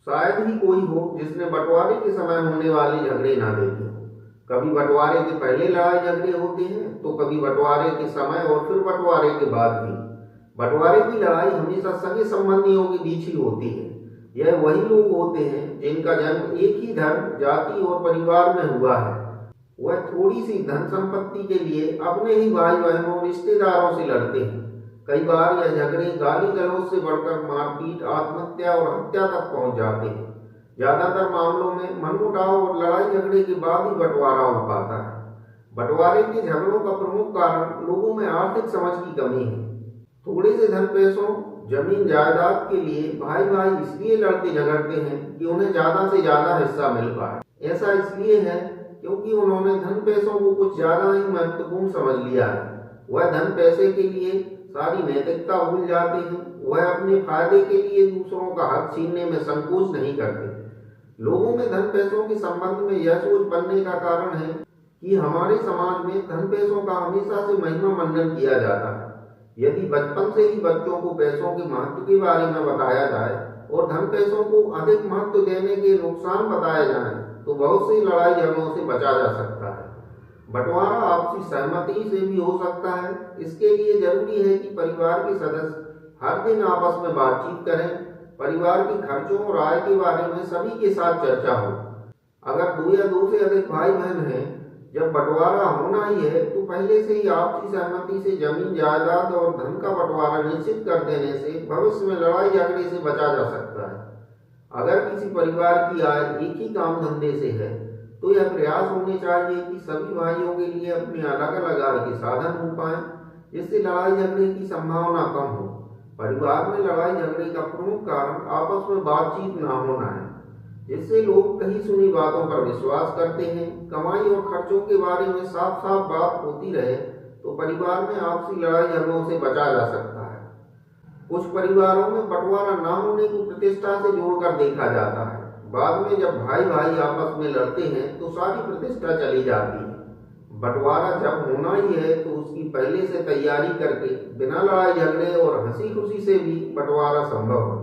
शायद ही कोई हो जिसने बंटवारे के समय होने वाले झगड़े ना देखे हो। कभी बंटवारे के पहले लड़ाई झगड़े होते हैं तो कभी बंटवारे के समय और फिर बंटवारे के बाद भी। बंटवारे की लड़ाई हमेशा सगे संबंधियों के बीच ही होती है। यह वही लोग होते हैं जिनका जन्म एक ही धर्म, जाति और परिवार में हुआ है। वह थोड़ी सी धन संपत्ति के लिए अपने ही भाई बहनों रिश्तेदारों से लड़ते हैं। कई बार यह झगड़े गाली गलौज से बढ़कर मारपीट, आत्महत्या और हत्या तक पहुंच जाते हैं। ज्यादातर मामलों में मनमुटाव और लड़ाई झगड़े के बाद ही बंटवारा हो पाता है। बंटवारे के झगड़ों का प्रमुख कारण लोगों में आर्थिक समझ की कमी है। थोड़े से धन पैसों, जमीन जायदाद के लिए भाई भाई इसलिए लड़ते झगड़ते हैं कि उन्हें ज्यादा से ज्यादा हिस्सा मिल पाए। ऐसा इसलिए है क्योंकि उन्होंने धन पैसों को कुछ ज्यादा ही महत्वपूर्ण समझ लिया है। वह धन पैसे के लिए सारी नैतिकता भूल जाते हैं। वह अपने फायदे के लिए दूसरों का हक छीनने में संकोच नहीं करते। लोगों में धन पैसों के संबंध में यह सोच बनने का कारण है कि हमारे समाज में धन पैसों का हमेशा से महिमा मंडन किया जाता है। यदि बचपन से ही बच्चों को पैसों के महत्व के बारे में बताया जाए और धन पैसों को अधिक महत्व देने के नुकसान बताए जाएं, तो बहुत सी लड़ाई झगड़ों से बचा जा सकता है। बंटवारा आपसी सहमति से भी हो सकता है। इसके लिए जरूरी है कि परिवार के सदस्य हर दिन आपस में बातचीत करें। परिवार के खर्चों और आय के बारे में सभी के साथ चर्चा हो। अगर दो या दो से अधिक भाई बहन हैं, जब बंटवारा होना ही है तो पहले से ही आपसी सहमति से जमीन जायदाद और धन का बंटवारा निश्चित कर देने से भविष्य में लड़ाई झगड़े से बचा जा सकता है। अगर किसी परिवार की आय एक ही काम धंधे से है तो यह प्रयास होने चाहिए कि सभी भाइयों के लिए अपने अलग अलग आय के साधन हो पाए, जिससे लड़ाई झगड़े की संभावना कम हो। परिवार में लड़ाई झगड़े का प्रमुख कारण आपस में बातचीत न होना है, जिससे लोग कही सुनी बातों पर विश्वास करते हैं। कमाई और खर्चों के बारे में साफ साफ बात होती रहे तो परिवार में आपसी लड़ाई झगड़ों से बचा जा सकता है। कुछ परिवारों में बंटवारा न होने को प्रतिष्ठा से जोड़कर देखा जाता है। बाद में जब भाई भाई आपस में लड़ते हैं तो सारी प्रतिष्ठा चली जाती है। बंटवारा जब होना ही है तो उसकी पहले से तैयारी करके बिना लड़ाई झगड़े और हंसी खुशी से भी बंटवारा संभव है।